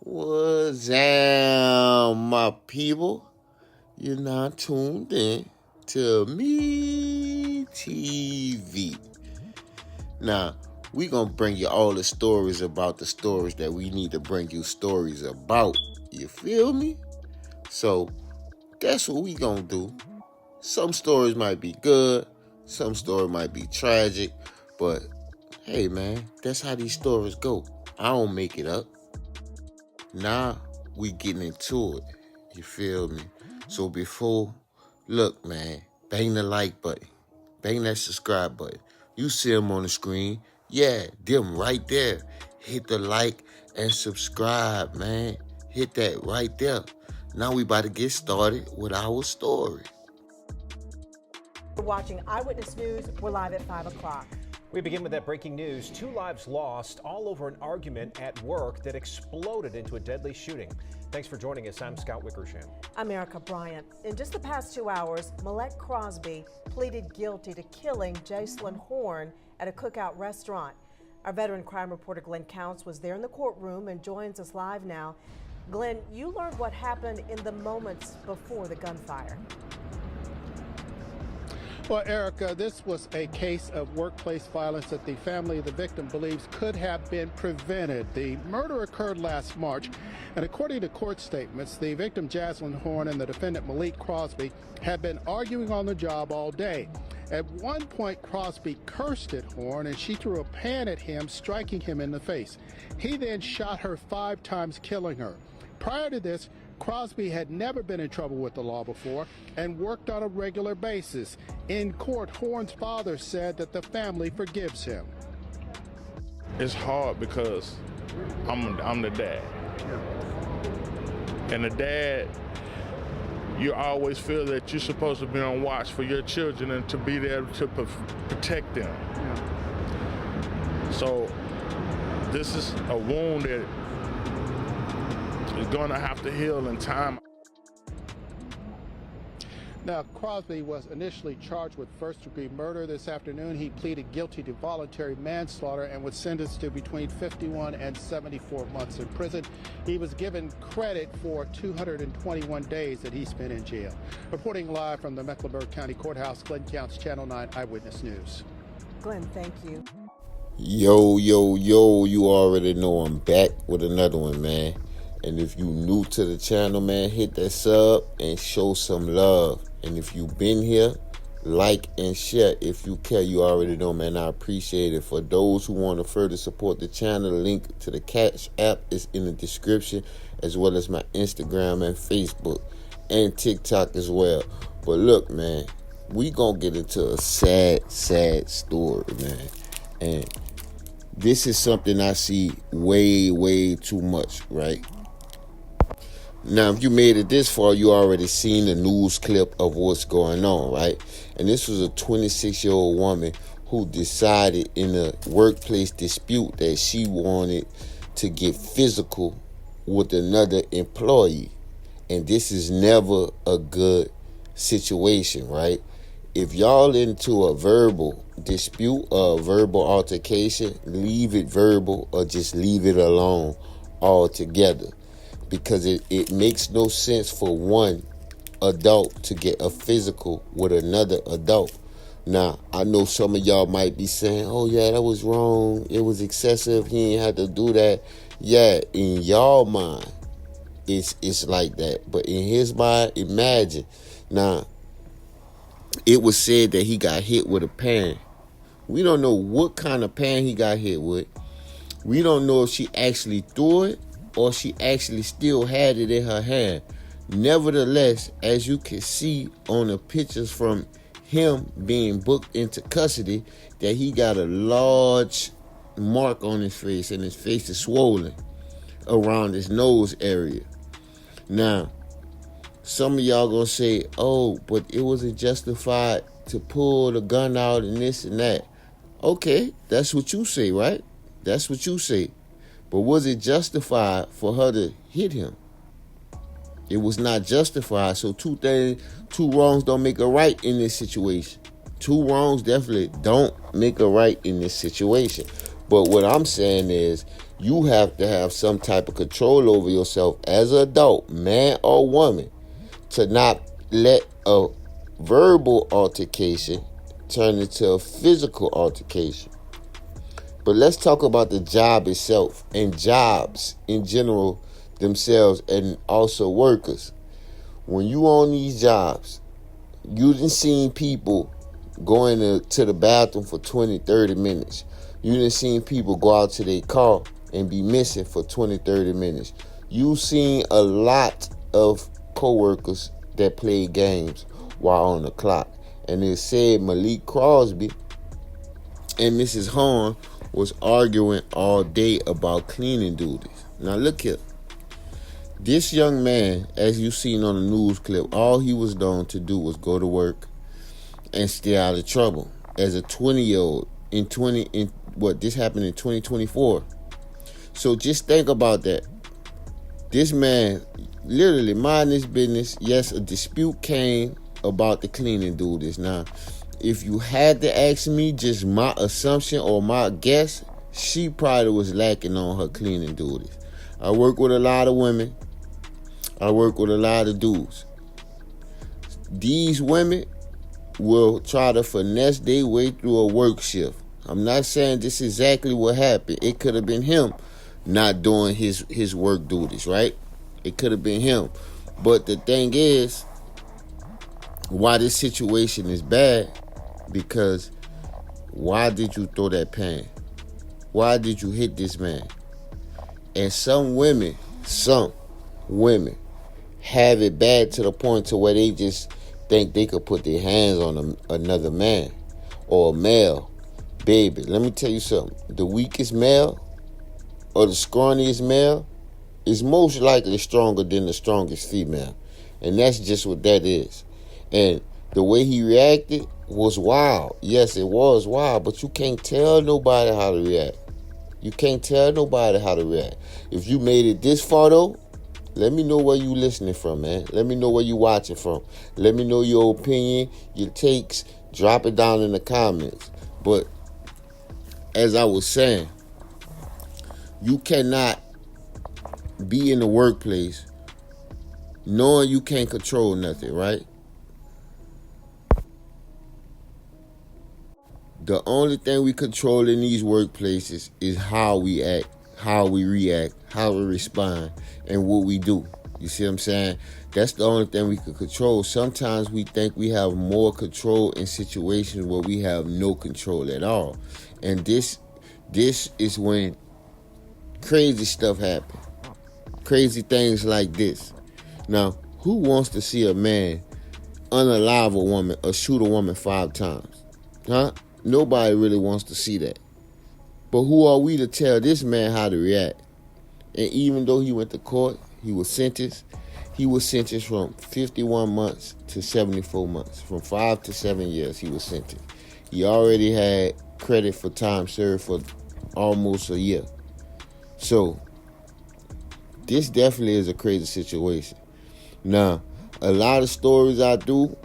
What's up, my people? You're not tuned in to me TV. Now, we gonna bring you all the stories about the stories that we need to bring you stories about. You feel me? So, that's what we gonna do. Some stories might be good, some stories might be tragic, but hey man, that's how these stories go. I don't make it up. Now we getting into it. You feel me? So look man, bang the like button. Bang that subscribe button. You see them on the screen. Yeah, them right there. Hit the like and subscribe, man. Hit that right there. Now we about to get started with our story. We're watching Eyewitness News. We're live at 5 o'clock. We begin with that breaking news. 2 lives lost, all over an argument at work that exploded into a deadly shooting. Thanks for joining us. I'm Scott Wickersham. I'm Erica Bryant. In just the past 2 hours, Millette Crosby pleaded guilty to killing Jaselyn Horne at a cookout restaurant. Our veteran crime reporter Glenn Counts was there in the courtroom and joins us live now. Glenn, you learned what happened in the moments before the gunfire. Well, Erica, this was a case of workplace violence that the family of the victim believes could have been prevented. The murder occurred last March, and according to court statements, the victim Jaselyn Horne and the defendant Millette Crosby had been arguing on the job all day. At one point, Crosby cursed at Horne, and she threw a pan at him, striking him in the face. He then shot her 5 times, killing her. Prior to this, Crosby had never been in trouble with the law before and worked on a regular basis. In court, Horne's father said that the family forgives him. It's hard because I'm the dad. And the dad, you always feel that you're supposed to be on watch for your children and to be there to protect them. So this is a wound that is going to have to heal in time. Now, Crosby was initially charged with first-degree murder. This afternoon, he pleaded guilty to voluntary manslaughter and was sentenced to between 51 and 74 months in prison. He was given credit for 221 days that he spent in jail. Reporting live from the Mecklenburg County Courthouse, Glenn Counts, Channel 9 Eyewitness News. Glenn, thank you. Yo, you already know I'm back with another one, man. And if you new to the channel, man, hit that sub and show some love. And if you been here, like and share if you care. You already know, man, I appreciate it. For those who want to further support the channel, the link to the Cash app is in the description, as well as my Instagram and Facebook and TikTok as well. But look, man, we gonna get into a sad story, man. And this is something I see way too much, right? Now, if you made it this far, you already seen the news clip of what's going on, right? And this was a 26-year-old woman who decided in a workplace dispute that she wanted to get physical with another employee. And this is never a good situation, right? If y'all into a verbal dispute or a verbal altercation, leave it verbal or just leave it alone altogether. Because it makes no sense for one adult to get a physical with another adult. Now, I know some of y'all might be saying, oh yeah, that was wrong. It was excessive. He ain't had to do that. Yeah, in y'all mind, it's like that. But in his mind, imagine. Now, it was said that he got hit with a pan. We don't know what kind of pan he got hit with. We don't know if she actually threw it or she actually still had it in her hand. Nevertheless, as you can see on the pictures from him being booked into custody, that he got a large mark on his face, and his face is swollen around his nose area. Now, some of y'all gonna say, oh, but it wasn't justified to pull the gun out and this and that. Okay, that's what you say, right? That's what you say. But was it justified for her to hit him? It was not justified. So two wrongs don't make a right in this situation. 2 wrongs definitely don't make a right in this situation. But what I'm saying is you have to have some type of control over yourself as an adult, man or woman, to not let a verbal altercation turn into a physical altercation. But let's talk about the job itself and jobs in general themselves, and also workers. When you on these jobs, you done seen people going to the bathroom for 20, 30 minutes. You done seen people go out to their car and be missing for 20, 30 minutes. You seen a lot of coworkers that play games while on the clock. And it said Malik Crosby and Mrs. Horne was arguing all day about cleaning duties. Now look here. This young man, as you seen on the news clip, all he was known to do was go to work and stay out of trouble. As a 20-year-old, this happened in 2024. So just think about that. This man literally mind his business. Yes, a dispute came about the cleaning duties. Now, if you had to ask me, just my assumption or my guess, she probably was lacking on her cleaning duties. I work with a lot of women. I work with a lot of dudes. These women will try to finesse their way through a work shift. I'm not saying this is exactly what happened. It could have been him not doing his work duties, right? It could have been him. But the thing is, why this situation is bad, because why did you throw that pan? Why did you hit this man? And some women have it bad to the point to where they just think they could put their hands on another man or a male. Baby, let me tell you something. The weakest male or the scrawniest male is most likely stronger than the strongest female. And that's just what that is. And the way he reacted was wild. Yes, it was wild, but you can't tell nobody how to react. You can't tell nobody how to react. If you made it this far, though, let me know where you listening from, man. Let me know where you watching from. Let me know your opinion, your takes. Drop it down in the comments. But as I was saying, you cannot be in the workplace knowing you can't control nothing, right? The only thing we control in these workplaces is how we act, how we react, how we respond, and what we do. You see what I'm saying? That's the only thing we can control. Sometimes we think we have more control in situations where we have no control at all. And this is when crazy stuff happens. Crazy things like this. Now, who wants to see a man unalive a woman or shoot a woman 5 times? Huh? Nobody really wants to see that. But who are we to tell this man how to react? And even though he went to court, he was sentenced from 51 months to 74 months. From 5 to 7 years he was sentenced. He already had credit for time served for almost a year. So, this definitely is a crazy situation. Now, a lot of stories I do,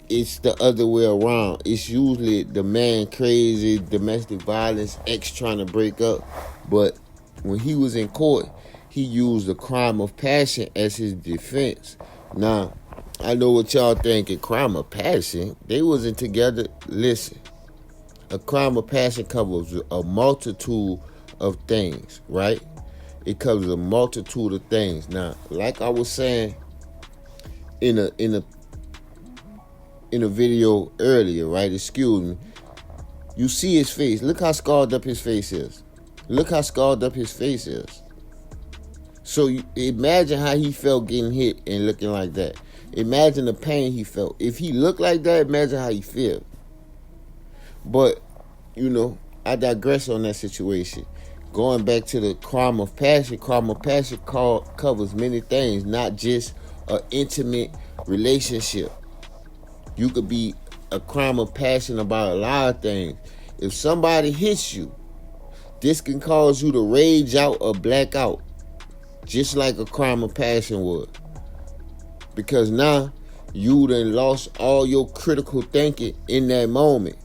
it's the other way around. It's usually the man crazy, domestic violence, ex trying to break up. But when he was in court, he used the crime of passion as his defense. Now, I know what y'all thinking, crime of passion? They wasn't together. Listen, a crime of passion covers a multitude of things, right? It covers a multitude of things. Now, like I was saying in a video earlier, right? Excuse me. You see his face. Look how scarred up his face is. Look how scarred up his face is. So you imagine how he felt getting hit and looking like that. Imagine the pain he felt. If he looked like that, imagine how he feel. But, I digress on that situation. Going back to the crime of passion covers many things, not just an intimate relationship. You could be a crime of passion about a lot of things. If somebody hits you, this can cause you to rage out or black out, just like a crime of passion would. Because now, you done lost all your critical thinking in that moment.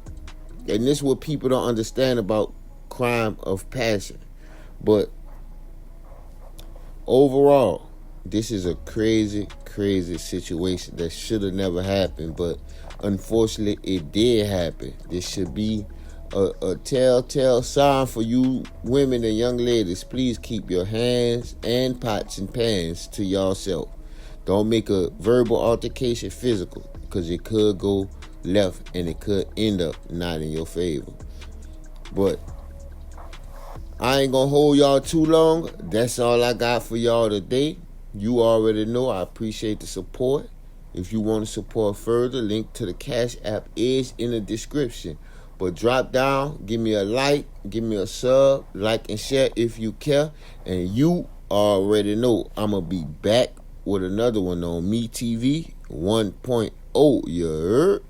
And this is what people don't understand about crime of passion. But overall, this is a crazy, crazy situation that should have never happened, but unfortunately it did happen. This should be a telltale sign for you women and young ladies. Please keep your hands and pots and pans to yourself. Don't make a verbal altercation physical, because it could go left and it could end up not in your favor. But I ain't gonna hold y'all too long. That's all I got for y'all today. You already know I appreciate the support. If you want to support further, link to the Cash App is in the description. But drop down, give me a like, give me a sub, like and share if you care. And you already know I'm going to be back with another one on Me TV 1.0. You heard?